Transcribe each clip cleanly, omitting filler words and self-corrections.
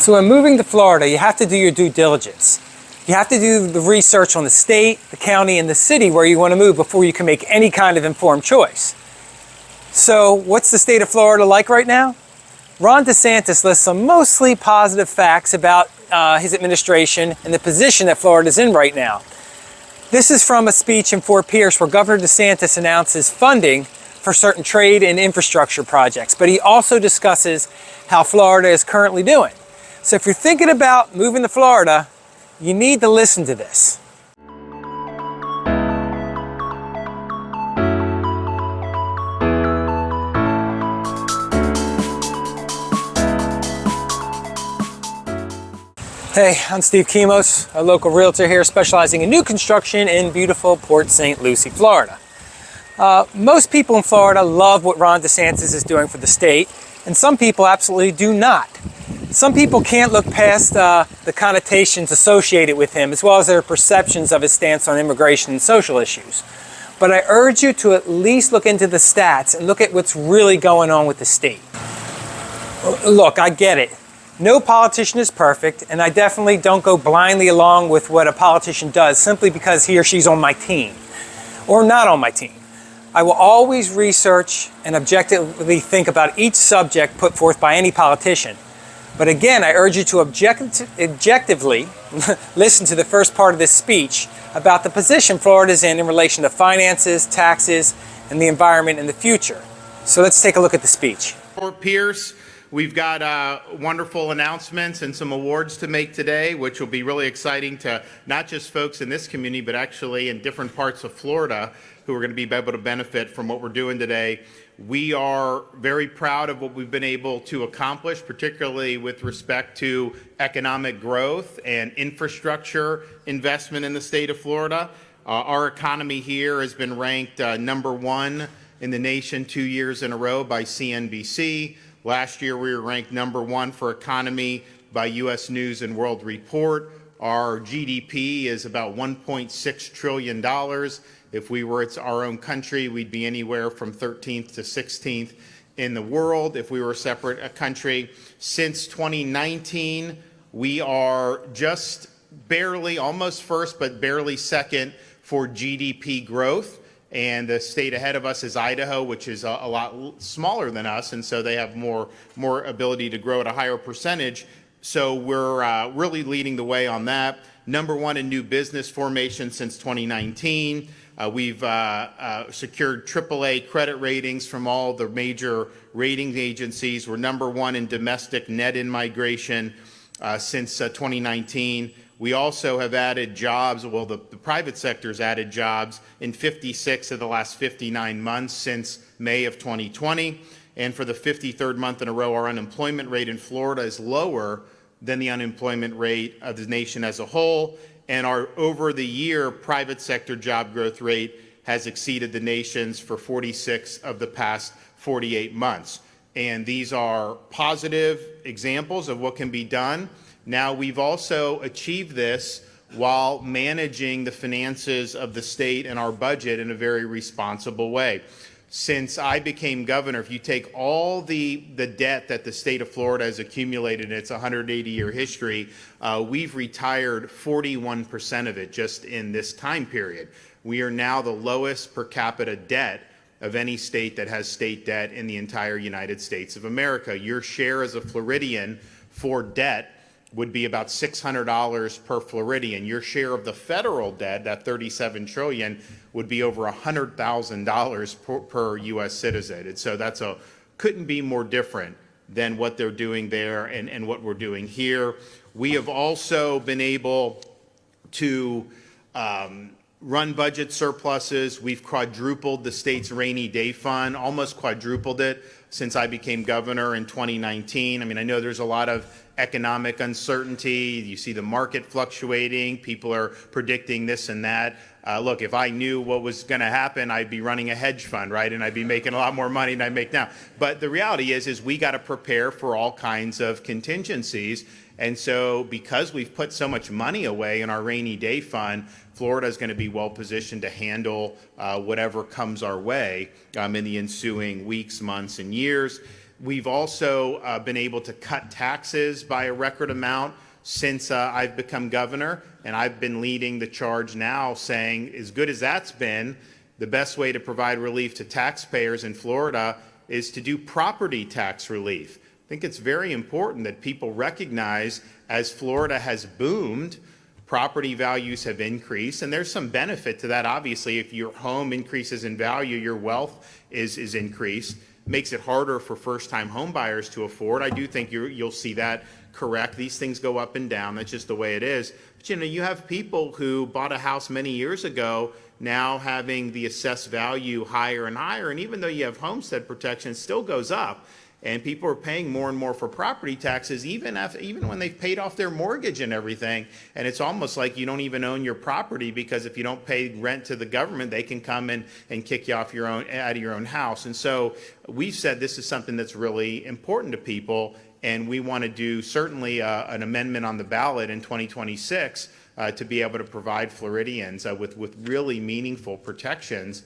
So when moving to Florida, you have to do your due diligence. You have to do the research on the state, the county, and the city where you want to move before you can make any kind of informed choice. So what's the state of Florida like right now? Ron DeSantis lists some mostly positive facts about his administration and the position that Florida is in right now. This is from a speech in Fort Pierce where Governor DeSantis announces funding for certain trade and infrastructure projects, but he also discusses how Florida is currently doing. So if you're thinking about moving to Florida, you need to listen to this. Hey, I'm Steve Kimos, a local realtor here specializing in new construction in beautiful Port St. Lucie, Florida. Most people in Florida love what Ron DeSantis is doing for the state, and some people absolutely do not. Some people can't look past the connotations associated with him, as well as their perceptions of his stance on immigration and social issues. But I urge you to at least look into the stats and look at what's really going on with the state. Look, I get it. No politician is perfect, and I definitely don't go blindly along with what a politician does simply because he or she's on my team, or not on my team. I will always research and objectively think about each subject put forth by any politician. But again, I urge you to objectively listen to the first part of this speech about the position Florida is in relation to finances, taxes, and the environment in the future. So let's take a look at the speech. Fort Pierce, we've got wonderful announcements and some awards to make today, which will be really exciting to not just folks in this community, but actually in different parts of Florida who are going to be able to benefit from what we're doing today. We are very proud of what we've been able to accomplish, particularly with respect to economic growth and infrastructure investment in the state of Florida. Our economy here has been ranked #1 in the nation 2 years in a row by CNBC. Last year, we were ranked #1 for economy by U.S. News and World Report. Our GDP is about $1.6 trillion. If we were our own country, we'd be anywhere from 13th to 16th in the world. If we were a separate country, since 2019, we are just barely, almost first, but barely second for GDP growth. And the state ahead of us is Idaho, which is a lot smaller than us, and so they have more ability to grow at a higher percentage. So we're really leading the way on that. #1 in new business formation since 2019. We've secured AAA credit ratings from all the major rating agencies. We're #1 in domestic net in-migration since 2019. We also have added jobs, well, the private sector's added jobs in 56 of the last 59 months since May of 2020. And for the 53rd month in a row, our unemployment rate in Florida is lower than the unemployment rate of the nation as a whole. And our over the year private sector job growth rate has exceeded the nation's for 46 of the past 48 months. And these are positive examples of what can be done. Now, we've also achieved this while managing the finances of the state and our budget in a very responsible way. Since I became governor, if you take all the debt that the state of Florida has accumulated in its 180-year history, we've retired 41% of it just in this time period. We are now the lowest per capita debt of any state that has state debt in the entire United States of America. Your share as a Floridian for debt would be about $600 per Floridian. Your share of the federal debt, that $37 trillion, would be over $100,000 per U.S. citizen. And so couldn't be more different than what they're doing there and what we're doing here. We have also been able to run budget surpluses. We've quadrupled the state's rainy day fund, almost quadrupled it since I became governor in 2019. I mean, I know there's a lot of economic uncertainty. You see the market fluctuating. People are predicting this and that. Look, if I knew what was going to happen, I'd be running a hedge fund, right? And I'd be making a lot more money than I make now. But the reality is we got to prepare for all kinds of contingencies. And so because we've put so much money away in our rainy day fund, Florida is going to be well positioned to handle whatever comes our way in the ensuing weeks, months, and years. We've also been able to cut taxes by a record amount since I've become governor, and I've been leading the charge now saying, as good as that's been, the best way to provide relief to taxpayers in Florida is to do property tax relief. I think it's very important that people recognize as Florida has boomed, property values have increased, and there's some benefit to that. Obviously, if your home increases in value, your wealth is increased. Makes it harder for first-time home buyers to afford. I do think you'll see that correct. These things go up and down. That's just the way it is. But you have people who bought a house many years ago now having the assessed value higher and higher, and even though you have homestead protection, it still goes up. And people are paying more and more for property taxes, even when they've paid off their mortgage and everything. And it's almost like you don't even own your property, because if you don't pay rent to the government, they can come and kick you off out of your own house. And so we've said this is something that's really important to people, and we want to do certainly an amendment on the ballot in 2026 to be able to provide Floridians with really meaningful protections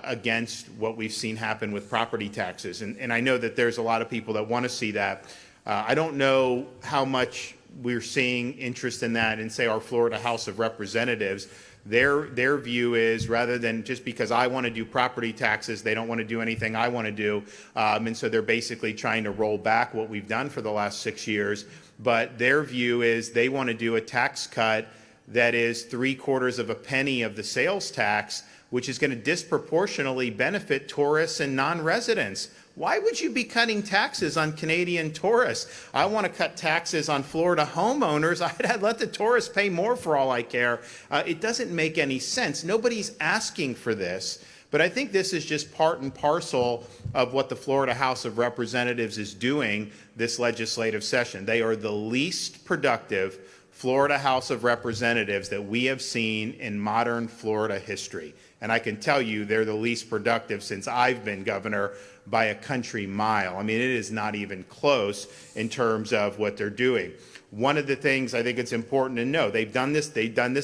against what we've seen happen with property taxes. And I know that there's a lot of people that want to see that. I don't know how much we're seeing interest in that in, say, our Florida House of Representatives. Their view is, rather than just because I want to do property taxes, they don't want to do anything I want to do. And so they're basically trying to roll back what we've done for the last 6 years. But their view is they want to do a tax cut that is 3/4 of a penny of the sales tax, which is going to disproportionately benefit tourists and non-residents. Why would you be cutting taxes on Canadian tourists? I want to cut taxes on Florida homeowners. I'd let the tourists pay more for all I care. It doesn't make any sense. Nobody's asking for this. But I think this is just part and parcel of what the Florida House of Representatives is doing this legislative session. They are the least productive Florida House of Representatives that we have seen in modern Florida history. And I can tell you they're the least productive since I've been governor by a country mile. I mean, it is not even close in terms of what they're doing. One of the things I think it's important to know, they've done this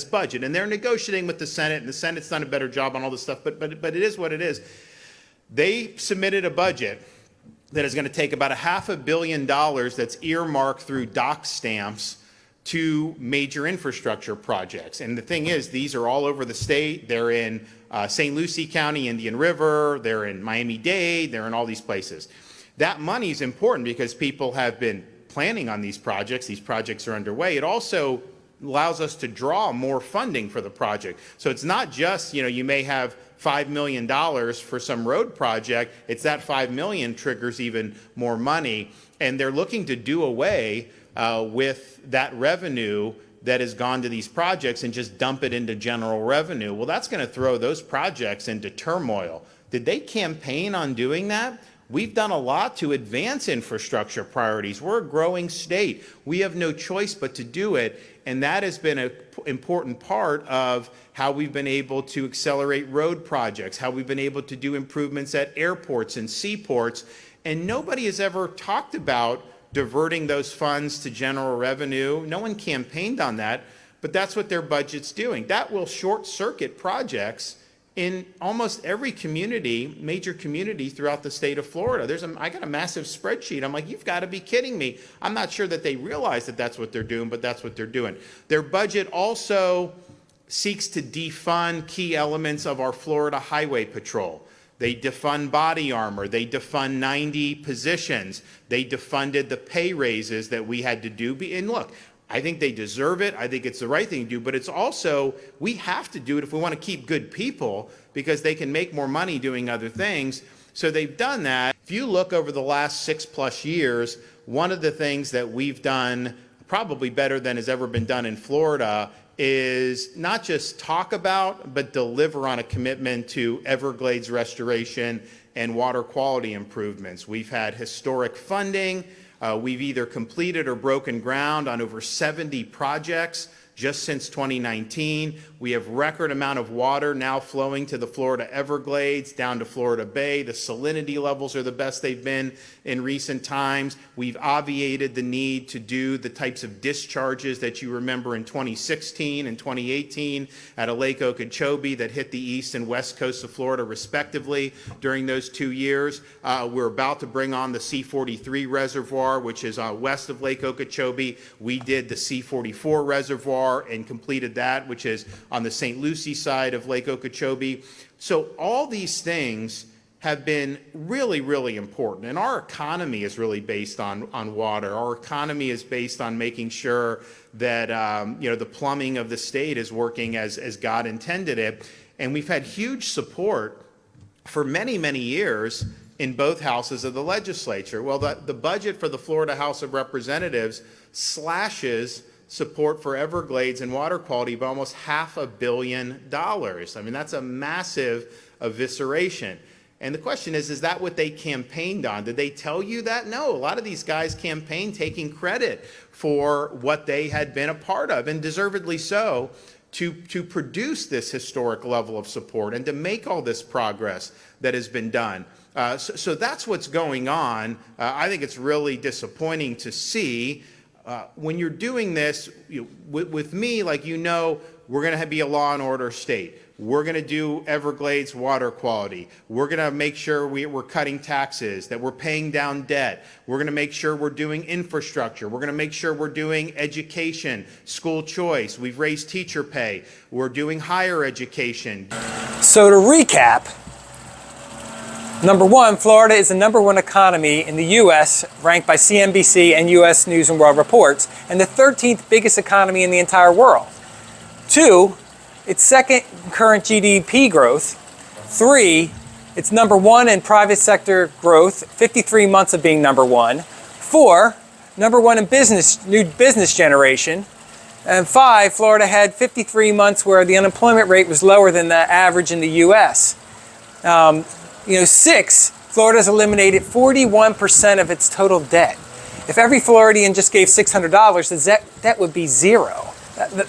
budget, and they're negotiating with the Senate, and the Senate's done a better job on all this stuff, but it is what it is. They submitted a budget that is going to take about $500 million that's earmarked through dock stamps to major infrastructure projects. And the thing is, these are all over the state. They're in St. Lucie County, Indian River, they're in Miami-Dade, they're in all these places. That money is important because people have been planning on these projects. These projects are underway. It also allows us to draw more funding for the project. So it's not just, you may have $5 million for some road project. It's that $5 million triggers even more money. And they're looking to do away with that revenue that has gone to these projects and just dump it into general revenue. Well, that's going to throw those projects into turmoil. Did they campaign on doing that? We've done a lot to advance infrastructure priorities. We're a growing state. We have no choice but to do it, and that has been an important part of how we've been able to accelerate road projects, how we've been able to do improvements at airports and seaports, and nobody has ever talked about diverting those funds to general revenue. No one campaigned on that, but that's what their budget's doing. That will short-circuit projects in almost every community, major community throughout the state of Florida. I got a massive spreadsheet. I'm like, you've got to be kidding me. I'm not sure that they realize that that's what they're doing, but that's what they're doing. Their budget also seeks to defund key elements of our Florida Highway Patrol. They defund body armor. They defund 90 positions. They defunded the pay raises that we had to do. And look, I think they deserve it. I think it's the right thing to do, but it's also, we have to do it if we want to keep good people, because they can make more money doing other things. So they've done that. If you look over the last 6+ years, one of the things that we've done probably better than has ever been done in Florida is not just talk about, but deliver on a commitment to Everglades restoration and water quality improvements. We've had historic funding. We've either completed or broken ground on over 70 projects, just since 2019. We have record amount of water now flowing to the Florida Everglades, down to Florida Bay. The salinity levels are the best they've been in recent times. We've obviated the need to do the types of discharges that you remember in 2016 and 2018 at Lake Okeechobee that hit the east and west coast of Florida respectively during those 2 years. We're about to bring on the C-43 reservoir, which is west of Lake Okeechobee. We did the C-44 reservoir and completed that, which is on the St. Lucie side of Lake Okeechobee. So all these things have been really, really important. And our economy is really based on water. Our economy is based on making sure that the plumbing of the state is working as God intended it. And we've had huge support for many, many years in both houses of the legislature. Well, the budget for the Florida House of Representatives slashes support for Everglades and water quality by almost $500 million. I mean, that's a massive evisceration. And the question is that what they campaigned on? Did they tell you that? No, a lot of these guys campaigned taking credit for what they had been a part of, and deservedly so, to produce this historic level of support and to make all this progress that has been done. So that's what's going on. I think it's really disappointing to see. When you're doing this, with me, like we're going to be a law and order state. We're going to do Everglades water quality. We're going to make sure we're cutting taxes, that we're paying down debt. We're going to make sure we're doing infrastructure. We're going to make sure we're doing education, school choice. We've raised teacher pay. We're doing higher education. So to recap, number one, Florida is the #1 economy in the U.S., ranked by CNBC and U.S. News and World Reports, and the 13th biggest economy in the entire world. 2, its second current GDP growth. 3, it's #1 in private sector growth, 53 months of being #1. 4, #1 in new business generation. And 5, Florida had 53 months where the unemployment rate was lower than the average in the U.S. 6, Florida's eliminated 41% of its total debt. If every Floridian just gave $600, the debt would be zero.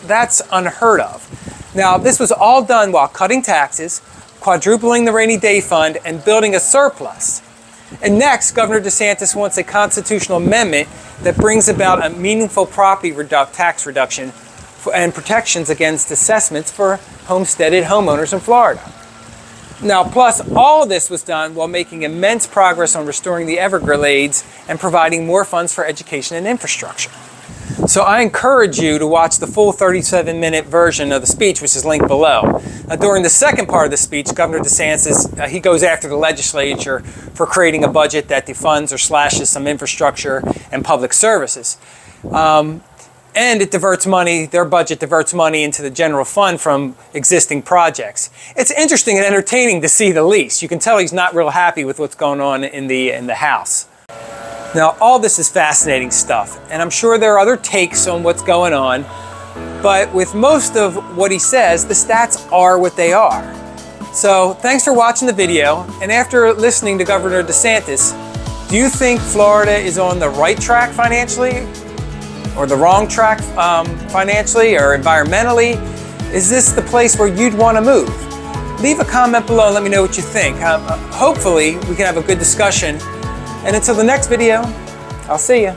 That's unheard of. Now, this was all done while cutting taxes, quadrupling the rainy day fund, and building a surplus. And next, Governor DeSantis wants a constitutional amendment that brings about a meaningful property tax reduction and protections against assessments for homesteaded homeowners in Florida. Now, plus, all of this was done while making immense progress on restoring the Everglades and providing more funds for education and infrastructure. So I encourage you to watch the full 37-minute version of the speech, which is linked below. During the second part of the speech, Governor DeSantis, he goes after the legislature for creating a budget that defunds or slashes some infrastructure and public services. And it diverts money, their budget diverts money into the general fund from existing projects. It's interesting and entertaining to see the least. You can tell he's not real happy with what's going on in the House. Now, all this is fascinating stuff, and I'm sure there are other takes on what's going on, but with most of what he says, the stats are what they are. So, thanks for watching the video, and after listening to Governor DeSantis, do you think Florida is on the right track financially? Or the wrong track financially or environmentally? Is this the place where you'd want to move? Leave a comment below and let me know what you think. Hopefully we can have a good discussion. And until the next video, I'll see you.